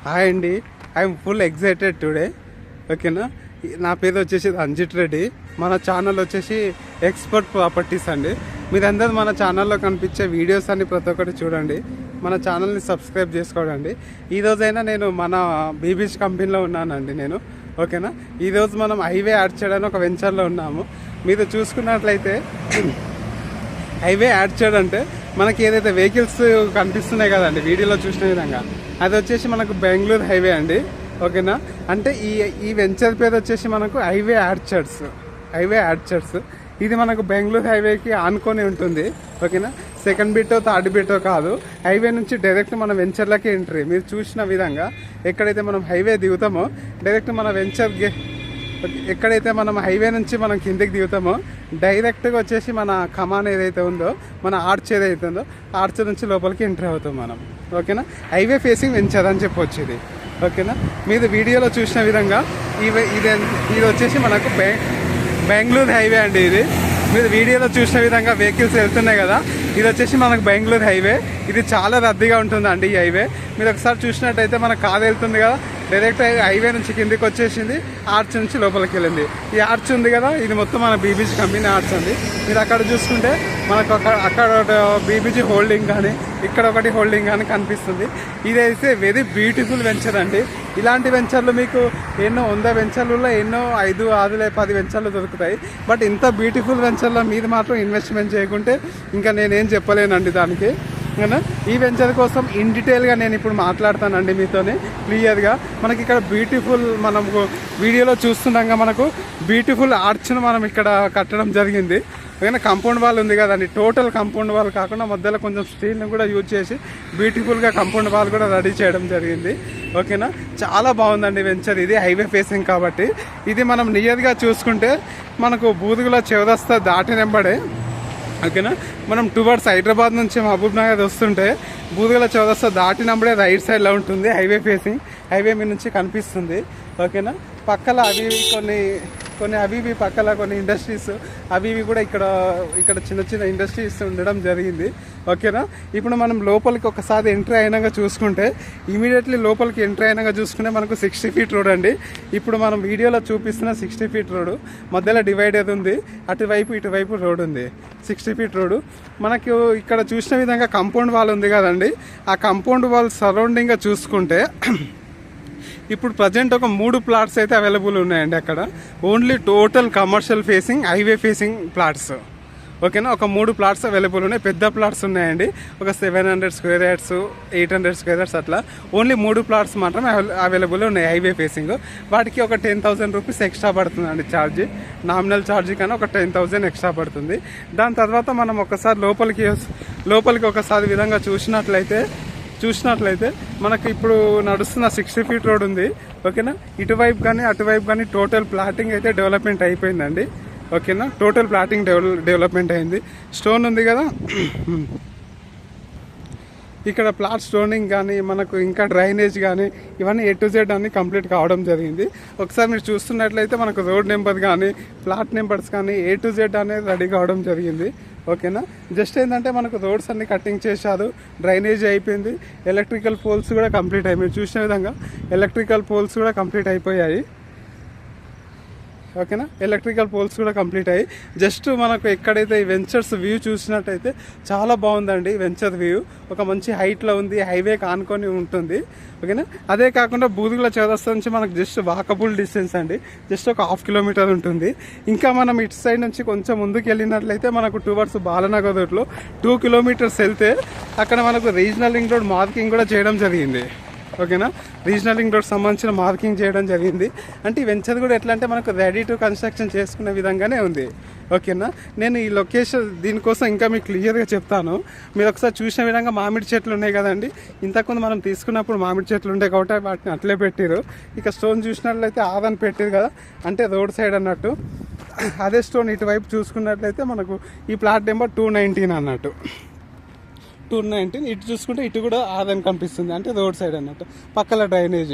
Hi అండి, I'm full excited today. ఓకేనా, నా పేరు వచ్చేసి రంజిత్ రెడ్డి. మన ఛానల్ వచ్చేసి ఎక్స్పర్ట్ ప్రాపర్టీస్ అండి. మీరందరూ మన ఛానల్లో కనిపించే వీడియోస్ అన్ని ప్రతి ఒక్కటి చూడండి, మన ఛానల్ని సబ్స్క్రైబ్ చేసుకోండి. ఈరోజైనా నేను మన బీబీచ్ కంపెనీలో ఉన్నానండి నేను. ఓకేనా, ఈరోజు మనం హైవే యాడ్ చేయడానికి ఒక వెంచర్లో ఉన్నాము. మీరు చూసుకున్నట్లయితే హైవే యాడ్ చేయడంటే మనకి ఏదైతే వెహికల్స్ కనిపిస్తున్నాయి కదండి వీడియోలో చూసిన విధంగా, అది వచ్చేసి మనకు బెంగళూరు హైవే అండి. ఓకేనా, అంటే ఈ వెంచర్ పేరు వచ్చేసి మనకు హైవే యాడ్చర్స్. ఇది మనకు బెంగళూరు హైవేకి ఆనుకొని ఉంటుంది. ఓకేనా, సెకండ్ బిట్టో థర్డ్ బిట్టో కాదు, హైవే నుంచి డైరెక్ట్ మన వెంచర్లకి ఎంట్రీ. మీరు చూసిన విధంగా ఎక్కడైతే మనం హైవే దిగుతామో డైరెక్ట్ మన ఎక్కడైతే మనం హైవే నుంచి మనం కిందకి దిగుతామో డైరెక్ట్గా వచ్చేసి మన కమాన్ ఏదైతే ఉందో, మన ఆర్చ్ ఏదైతే ఉందో ఆర్చ్ నుంచి లోపలికి ఎంట్రీ అవుతాం మనం. ఓకేనా, హైవే ఫేసింగ్ వెంచర్ అని చెప్పొచ్చు ఇది. ఓకేనా, మీరు వీడియోలో చూసిన విధంగా ఇది వచ్చేసి మనకు బెంగళూరు హైవే అండి. ఇది మీరు వీడియోలో చూసిన విధంగా వెహికల్స్ వెళ్తున్నాయి కదా, ఇది వచ్చేసి మనకు బెంగళూరు హైవే. ఇది చాలా రద్దీగా ఉంటుందండి ఈ హైవే. మీరు ఒకసారి చూసినట్టయితే మన కార్ వెళ్తుంది కదా, డైరెక్ట్ హైవే నుంచి కిందికి వచ్చేసింది, ఆర్చ్ నుంచి లోపలికి వెళ్ళింది. ఈ ఆర్చ్ ఉంది కదా, ఇది మొత్తం మన బీబీజీ కంపెనీ ఆర్చ్ అండి. మీరు అక్కడ చూసుకుంటే మనకు అక్కడ బీబీజీ హోల్డింగ్ కానీ ఇక్కడ ఒకటి హోల్డింగ్ కానీ కనిపిస్తుంది. ఇదైతే వెరీ బ్యూటిఫుల్ వెంచర్ అండి. ఇలాంటి వెంచర్లు మీకు ఎన్నో 100 వెంచర్లలో ఎన్నో 5, 6, 10 వెంచర్లు దొరుకుతాయి. బట్ ఇంత బ్యూటిఫుల్ వెంచర్లో మీరు మాత్రం ఇన్వెస్ట్మెంట్ చేయకుంటే ఇంకా నేనేం చెప్పలేనండి దానికి. ఈ వెంచర్ కోసం ఇన్ డీటెయిల్గా నేను ఇప్పుడు మాట్లాడతానండి మీతోనే క్లియర్గా. మనకి ఇక్కడ బ్యూటిఫుల్, మనకు వీడియోలో చూస్తుండగా మనకు బ్యూటిఫుల్ ఆర్చ్ను మనం ఇక్కడ కట్టడం జరిగింది. ఓకేనా, కాంపౌండ్ వాల్ ఉంది కదండి, టోటల్ కాంపౌండ్ వాల్ కాకుండా మధ్యలో కొంచెం స్టీల్ని కూడా యూజ్ చేసి బ్యూటిఫుల్గా కాంపౌండ్ వాల్ కూడా రెడీ చేయడం జరిగింది. ఓకేనా, చాలా బాగుందండి వెంచర్. ఇది హైవే ఫేసింగ్ కాబట్టి ఇది మనం నియర్గా చూసుకుంటే మనకు బూదుగుల చౌరస్తా దాటినెంబడే. ఓకేనా, మనం టువర్డ్స్ హైదరాబాద్ నుంచి మహబూబ్ నగర్ వస్తుంటే బూదుగుల చౌరస్తా దాటినప్పుడే రైట్ సైడ్లో ఉంటుంది హైవే ఫేసింగ్. హైవే మీ నుంచి కనిపిస్తుంది. ఓకేనా, పక్కల అవి కొన్ని అవి పక్కల కొన్ని ఇండస్ట్రీస్ అవి కూడా ఇక్కడ చిన్న చిన్న ఇండస్ట్రీస్ ఉండడం జరిగింది. ఓకేనా, ఇప్పుడు మనం లోపలికి ఒకసారి ఎంట్రీ అయినాక చూసుకుంటే ఇమీడియట్లీ లోపలికి ఎంట్రీ అయినాక చూసుకుంటే మనకు 60 ఫీట్ రోడ్ అండి. ఇప్పుడు మనం వీడియోలో చూపిస్తున్న 60 ఫీట్ రోడ్, మధ్యలో డివైడర్ ఉంది, అటువైపు ఇటువైపు రోడ్ ఉంది. 60 ఫీట్ రోడ్ మనకు ఇక్కడ చూసిన విధంగా కాంపౌండ్ వాల్ ఉంది కదండి, ఆ కాంపౌండ్ వాల్ సరౌండింగ్గా చూసుకుంటే ఇప్పుడు ప్రజెంట్ ఒక 3 ప్లాట్స్ అయితే అవైలబుల్ ఉన్నాయండి అక్కడ. Only total commercial facing highway facing plots. ఓకేనా, ఒక 3 ప్లాట్స్ అవైలబుల్ ఉన్నాయి. పెద్ద ప్లాట్స్ ఉన్నాయండి, ఒక 700 స్క్వేర్ యార్డ్స్, 800 స్క్వేర్ యార్డ్స్ అట్లా. ఓన్లీ 3 ప్లాట్స్ మాత్రమే అవైలబుల్ ఉన్నాయి హైవే ఫేసింగ్. వాటికి ఒక 10,000 రూపీస్ ఎక్స్ట్రా పడుతుందండి ఛార్జ్. నామినల్ ఛార్జ్ కన్నా ఒక 10,000 ఎక్స్ట్రా పడుతుంది. దాని తర్వాత మనం ఒకసారి లోపలికి ఒకసారి విధంగా చూసినట్లయితే మనకి ఇప్పుడు నడుస్తున్న 60 ఫీట్ రోడ్ ఉంది. ఓకేనా, ఇటువైపు కానీ అటువైపు కానీ టోటల్ ప్లాటింగ్ అయితే డెవలప్మెంట్ అయిపోయిందండి. ఓకేనా, టోటల్ ప్లాటింగ్ డెవలప్మెంట్ అయింది. స్టోన్ ఉంది కదా, ఇక్కడ ప్లాట్ స్టోనింగ్ కానీ మనకు ఇంకా డ్రైనేజ్ కానీ ఇవన్నీ A to Z అన్ని కంప్లీట్ కావడం జరిగింది. ఒకసారి మీరు చూస్తున్నట్లయితే మనకు రోడ్ నెంబర్ కానీ ప్లాట్ నెంబర్స్ కానీ A to Z అనేది రెడీ కావడం జరిగింది. ఓకేనా, జస్ట్ ఏంటంటే మనకు రోడ్స్ అన్ని కటింగ్ చేశారు, డ్రైనేజ్ అయిపోయింది, ఎలక్ట్రికల్ పోల్స్ కూడా కంప్లీట్ అయ్యాయి. మీరు చూసిన విధంగా ఎలక్ట్రికల్ పోల్స్ కూడా కంప్లీట్ అయిపోయాయి. ఓకేనా, ఎలక్ట్రికల్ పోల్స్ కూడా కంప్లీట్ అయ్యి జస్ట్ మనకు ఎక్కడైతే ఈ వెంచర్స్ వ్యూ చూసినట్టయితే చాలా బాగుందండి. వెంచర్ వ్యూ ఒక మంచి హైట్లో ఉంది, హైవేకి ఆనుకొని ఉంటుంది. ఓకేనా, అదే కాకుండా బూదుగుల చౌరస్తా నుంచి మనకు జస్ట్ వాకబుల్ డిస్టెన్స్ అండి, జస్ట్ ఒక 1/2 కిలోమీటర్ ఉంటుంది. ఇంకా మనం ఇటు సైడ్ నుంచి కొంచెం ముందుకు వెళ్ళినట్లయితే మనకు టువర్డ్స్ బాలనగర్ రోడ్లో 2 కిలోమీటర్స్ వెళ్తే అక్కడ మనకు రీజనల్ రింగ్ రోడ్ మార్కింగ్ కూడా చేయడం జరిగింది. ఓకేనా, రీజనల్ రింగ్ రోడ్ సంబంధించిన మార్కింగ్ చేయడం జరిగింది. అంటే ఈ వెంచర్ కూడా ఎట్లా అంటే మనకు రెడీ టు కన్స్ట్రక్షన్ చేసుకునే విధంగానే ఉంది. ఓకేనా, నేను ఈ లొకేషన్ దీనికోసం ఇంకా మీకు క్లియర్గా చెప్తాను. మీరు ఒకసారి చూసిన విధంగా మామిడి చెట్లు ఉన్నాయి కదండి, ఇంతకుముందు మనం తీసుకున్నప్పుడు మామిడి చెట్లు ఉండే కాబట్టి వాటిని అట్లే పెట్టారు. ఇక స్టోన్ చూసినట్లయితే ఆదని పెట్టారు కదా, అంటే రోడ్ సైడ్ అన్నట్టు. అదే స్టోన్ ఇటువైపు చూసుకున్నట్లయితే మనకు ఈ ప్లాట్ నెంబర్ 219 అన్నట్టు. 219 ఇటు చూసుకుంటే ఇటు కూడా ఆదాయం కనిపిస్తుంది, అంటే రోడ్ సైడ్ అన్నట్టు. పక్కల డ్రైనేజ్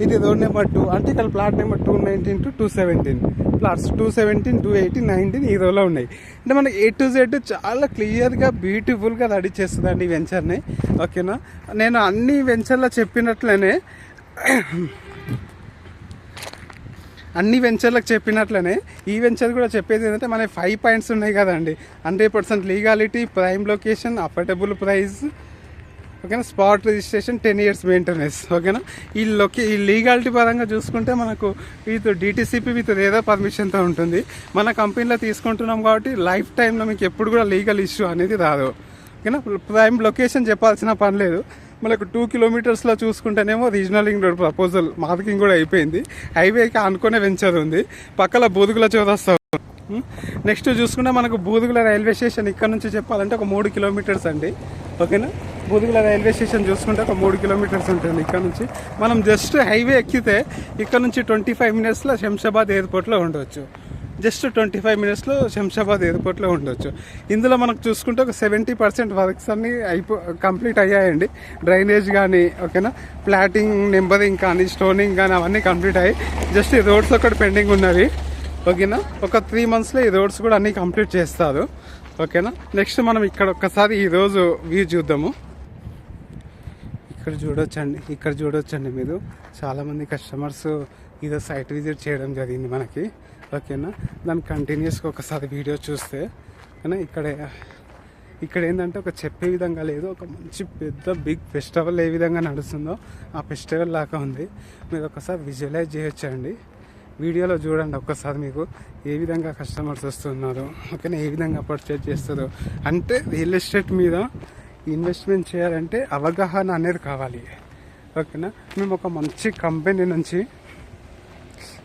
ఇది రోడ్ నెంబర్ 2, అంటే ఇక్కడ ప్లాట్ నెంబర్ 219 to 217 ప్లాట్స్ 217, 218, 19 ఈ రోలో ఉన్నాయి. అంటే మనకి A to Z చాలా క్లియర్గా బ్యూటిఫుల్గా రెడీ చేస్తుందండి ఈ వెంచర్ని. ఓకేనా, నేను అన్ని వెంచర్లో చెప్పినట్లనే అన్ని వెంచర్లకు చెప్పినట్లనే ఈ వెంచర్ కూడా చెప్పేది ఏంటంటే మన 5 పాయింట్స్ ఉన్నాయి కదండి. 100% legality, prime location, affordable price, ఓకేనా, స్పాట్ రిజిస్ట్రేషన్, 10 years మెయింటెనెన్స్, ఓకేనా. ఈ లీగాలిటీ పరంగా చూసుకుంటే మనకు విత్ డిటీసీపీ విత్ రేరా పర్మిషన్తో ఉంటుంది. మన కంపెనీలో తీసుకుంటున్నాం కాబట్టి లైఫ్ టైంలో మీకు ఎప్పుడు కూడా లీగల్ ఇష్యూ అనేది రాదు, ఓకేనా. ప్రైమ్ లొకేషన్ చెప్పాల్సిన పని లేదు. మనకు 2 kilometers చూసుకుంటేనేమో regional ring road proposal marking కూడా అయిపోయింది. హైవేకి అనుకునే వెంచర్ ఉంది. పక్కల బూదుగుల చౌరస్తా. నెక్స్ట్ చూసుకుంటే మనకు బూదుగుల రైల్వే స్టేషన్ ఇక్కడ నుంచి చెప్పాలంటే ఒక 3 kilometers అండి, ఓకేనా. బూదుగుల రైల్వే స్టేషన్ చూసుకుంటే ఒక 3 kilometers ఉంటుంది ఇక్కడ నుంచి. మనం జస్ట్ హైవే ఎక్కితే ఇక్కడ నుంచి 25 minutes శంషాబాద్ ఎయిర్పోర్ట్లో ఉండవచ్చు. జస్ట్ 25 minutes శంషాబాద్ ఎయిర్పోర్ట్లో ఉండొచ్చు. ఇందులో మనకు చూసుకుంటే ఒక 70% వర్క్స్ అన్నీ కంప్లీట్ అయ్యాయండి. డ్రైనేజ్ కానీ, ఓకేనా, ప్లాటింగ్, నెంబరింగ్ కానీ, స్టోనింగ్ కానీ అవన్నీ కంప్లీట్ అయ్యాయి. జస్ట్ ఈ రోడ్స్ ఒకటి పెండింగ్ ఉన్నవి, ఓకేనా. ఒక 3 monthsలో ఈ రోడ్స్ కూడా అన్నీ కంప్లీట్ చేస్తారు, ఓకేనా. నెక్స్ట్ మనం ఇక్కడ ఒక్కసారి ఈరోజు వ్యూ చూద్దాము. ఇక్కడ చూడొచ్చండి మీరు చాలామంది కస్టమర్స్ ఇదో సైట్ విజిట్ చేయడం జరిగింది మనకి, ఓకేనా. దానికి కంటిన్యూస్గా ఒకసారి వీడియో చూస్తే ఓకేనా. ఇక్కడ ఏంటంటే ఒక చెప్పే విధంగా లేదు, ఒక మంచి పెద్ద బిగ్ ఫెస్టివల్ ఏ విధంగా నడుస్తుందో ఆ ఫెస్టివల్ లాగా ఉంది. మీరు ఒకసారి విజువలైజ్ చేయొచ్చండి. వీడియోలో చూడండి ఒక్కసారి మీకు ఏ విధంగా కస్టమర్స్ వస్తున్నారు, ఓకేనా, ఏ విధంగా పర్చేజ్ చేస్తారు. అంటే రియల్ ఎస్టేట్ మీద ఇన్వెస్ట్మెంట్ చేయాలంటే అవగాహన అనేది కావాలి, ఓకేనా. మేము ఒక మంచి కంపెనీ నుంచి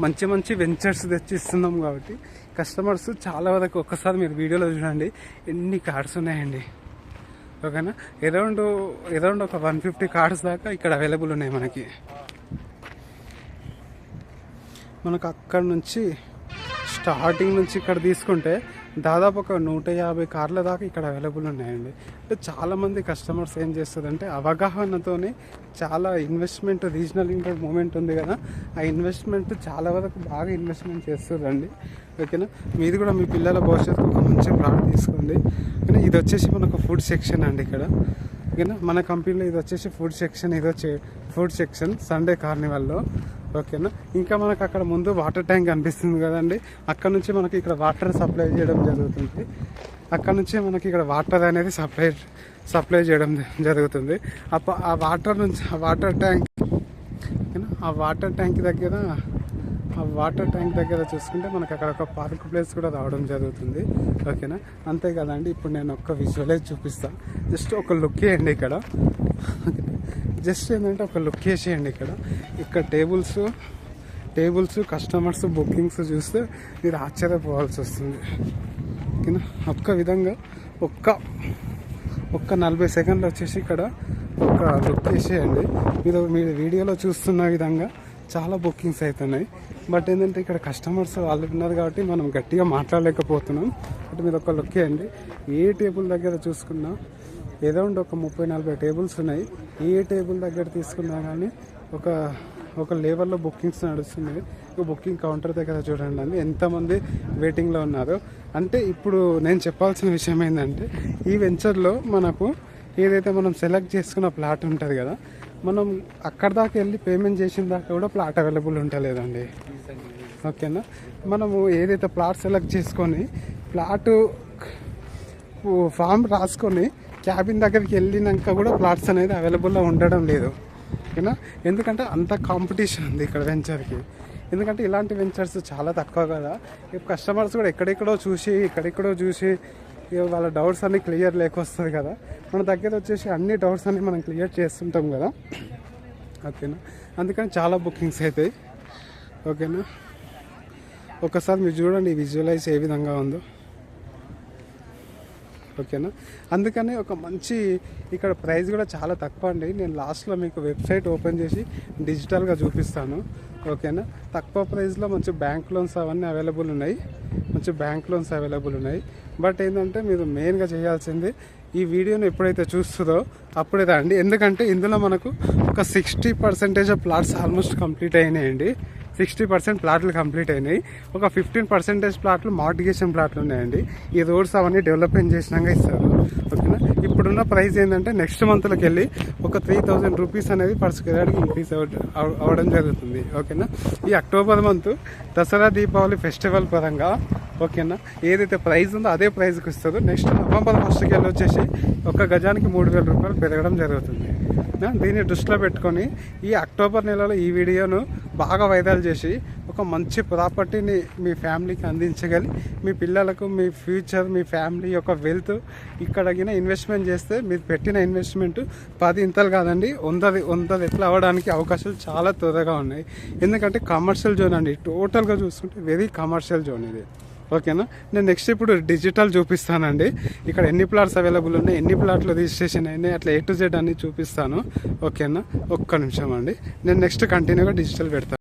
మంచి వెంచర్స్ తెచ్చిస్తున్నాం కాబట్టి కస్టమర్స్ చాలా వరకు ఒక్కసారి మీరు వీడియోలో చూడండి ఎన్ని కార్డ్స్ ఉన్నాయండి, ఓకేనా. అరౌండ్ ఒక 150 కార్డ్స్ దాకా ఇక్కడ అవైలబుల్ ఉన్నాయి మనకు అక్కడ నుంచి స్టార్టింగ్ నుంచి ఇక్కడ తీసుకుంటే దాదాపు ఒక 150 కార్ల దాకా ఇక్కడ అవైలబుల్ ఉన్నాయండి. అంటే చాలామంది కస్టమర్స్ ఏం చేస్తుందంటే అవగాహనతోనే చాలా ఇన్వెస్ట్మెంట్, రీజనల్ ఇంటర్ మూమెంట్ ఉంది కదా, ఆ ఇన్వెస్ట్మెంట్ చాలా వరకు బాగా ఇన్వెస్ట్మెంట్ చేస్తుందండి, ఓకేనా. మీది కూడా మీ పిల్లల భవిష్యత్తుకు ఒక మంచి ప్లాట్ తీసుకోండి, ఓకేనా. ఇది వచ్చేసి మనకు ఫుడ్ సెక్షన్ అండి ఇక్కడ, ఓకేనా. మన కంపెనీలో ఇది వచ్చేసి ఫుడ్ సెక్షన్ సండే కార్నివల్లో, ఓకేనా. ఇంకా మనకు అక్కడ ముందు వాటర్ ట్యాంక్ కనిపిస్తుంది కదండి, అక్కడ నుంచి మనకి ఇక్కడ వాటర్ సప్లై చేయడం జరుగుతుంది. అక్కడ నుంచి మనకి ఇక్కడ వాటర్ అనేది సప్లై చేయడం జరుగుతుంది. ఆ వాటర్ ట్యాంక్ దగ్గర చూసుకుంటే మనకి అక్కడ ఒక పార్క్ ప్లేస్ కూడా రావడం జరుగుతుంది, ఓకేనా. అంతే కదండి. ఇప్పుడు నేను ఒక విజువలైజ్ చూపిస్తాను. జస్ట్ ఒక లుక్ వేయండి ఇక్కడ, జస్ట్ ఏంటంటే ఒక లుక్ వేసేయండి ఇక్కడ టేబుల్స్ కస్టమర్స్ బుకింగ్స్ చూస్తే మీరు ఆశ్చర్యపోవాల్సి వస్తుంది, ఓకేనా. ఒక్క విధంగా ఒక్క 40 seconds వచ్చేసి ఇక్కడ ఒక లుక్ వేసేయండి. మీరు వీడియోలో చూస్తున్న విధంగా చాలా బుకింగ్స్ అవుతున్నాయి. బట్ ఏంటంటే ఇక్కడ కస్టమర్స్ వాళ్ళు ఉన్నారు కాబట్టి మనం గట్టిగా మాట్లాడలేకపోతున్నాం. బట్ మీరు ఒక లుక్ వేయండి. ఏ టేబుల్ దగ్గర చూసుకున్నా అరౌండ్ ఒక 30-40 tables ఉన్నాయి. ఏ టేబుల్ దగ్గర తీసుకున్నా కానీ ఒక లెవెల్లో బుకింగ్స్ నడుస్తున్నాయి. బుకింగ్ కౌంటర్ దగ్గర చూడండి అండి ఎంతమంది వెయిటింగ్లో ఉన్నారు. అంటే ఇప్పుడు నేను చెప్పాల్సిన విషయం ఏంటంటే ఈ వెంచర్లో మనకు ఏదైతే మనం సెలెక్ట్ చేసుకున్న ప్లాట్ ఉంటుంది కదా, మనం అక్కడ దాకా వెళ్ళి పేమెంట్ చేసిన దాకా కూడా ప్లాట్ అవైలబుల్ ఉంటలేదండి, ఓకేనా. మనము ఏదైతే ప్లాట్ సెలెక్ట్ చేసుకొని ప్లాట్ ఫామ్ రాసుకొని క్యాబిన్ దగ్గరికి వెళ్ళినాక కూడా ప్లాట్స్ అనేది అవైలబుల్లో ఉండడం లేదు, ఓకేనా. ఎందుకంటే అంత కాంపిటీషన్ ఉంది ఇక్కడ వెంచర్కి. ఎందుకంటే ఇలాంటి వెంచర్స్ చాలా తక్కువ కదా. కస్టమర్స్ కూడా ఎక్కడెక్కడో చూసి వాళ్ళ డౌట్స్ అన్నీ క్లియర్ లేకొస్తుంది కదా. మన దగ్గర వచ్చేసి అన్ని డౌట్స్ అన్నీ మనం క్లియర్ చేస్తుంటాం కదా, ఓకేనా. అందుకని చాలా బుకింగ్స్ అవుతాయి, ఓకేనా. ఒకసారి మీరు చూడండి విజువలైజ్ ఏ విధంగా ఉందో, ఓకేనా. అందుకని ఒక మంచి ఇక్కడ ప్రైస్ కూడా చాలా తక్కువ అండి. నేను లాస్ట్లో మీకు వెబ్సైట్ ఓపెన్ చేసి డిజిటల్గా చూపిస్తాను, ఓకేనా. తక్కువ ప్రైస్లో మంచి బ్యాంక్ లోన్స్ అవన్నీ అవైలబుల్ ఉన్నాయి, బట్ ఏంటంటే మీరు మెయిన్గా చేయాల్సింది ఈ వీడియోని ఎప్పుడైతే చూస్తుందో అప్పుడే రండి. ఎందుకంటే ఇందులో మనకు ఒక 60% ఆఫ్ ప్లాట్స్ ఆల్మోస్ట్ కంప్లీట్ అయినాయండి, 60% ప్లాట్లు కంప్లీట్ అయినాయి. ఒక 15% ప్లాట్లు మార్టిగేషన్ ప్లాట్లు ఉన్నాయండి. ఈ రోడ్స్ అవన్నీ డెవలప్మెంట్ చేసినాక ఇస్తారు. ఓకేనా. ఇప్పుడున్న ప్రైస్ ఏంటంటే నెక్స్ట్ మంత్లోకి వెళ్ళి ఒక 3000 రూపీస్ అనేది పర్ స్క్వేర్ యార్డ్కి ఇంక్రీజ్ అవ్వడం జరుగుతుంది. ఓకేనా. ఈ October month Dasara Deepavali festival పరంగా ఓకేనా ఏదైతే ప్రైస్ ఉందో అదే ప్రైస్కి ఇస్తుందో నెక్స్ట్ నవంబర్ 1st వెళ్ళి వచ్చేసి ఒక గజానికి 3000 రూపాయలు పెరగడం జరుగుతుంది. దీన్ని దృష్టిలో పెట్టుకొని ఈ అక్టోబర్ నెలలో ఈ వీడియోను బాగా వైరల్ చేసి ఒక మంచి ప్రాపర్టీని మీ ఫ్యామిలీకి అందించగలి మీ పిల్లలకు మీ ఫ్యూచర్ మీ ఫ్యామిలీ యొక్క వెల్త్ ఇక్కడ ఇన్వెస్ట్మెంట్ చేస్తే మీరు పెట్టిన ఇన్వెస్ట్మెంట్ 10 ఇంతలు కాదండి 100 ఎట్లా అవ్వడానికి అవకాశాలు చాలా త్వరగా ఉన్నాయి. ఎందుకంటే కమర్షియల్ జోన్ అండి, టోటల్గా చూసుకుంటే వెరీ కమర్షియల్ జోన్ ఇది. ఓకేనా. నేను నెక్స్ట్ ఇప్పుడు డిజిటల్ చూపిస్తానండి. ఇక్కడ ఎన్ని ప్లాట్స్ అవైలబుల్ ఉన్నాయి, ఎన్ని ప్లాట్లు రిజిస్ట్రేషన్ అయినాయి, అట్లా A to Z అన్ని చూపిస్తాను. ఓకేనా. ఒక్క నిమిషం అండి, నేను నెక్స్ట్ కంటిన్యూగా డిజిటల్ పెడతాను.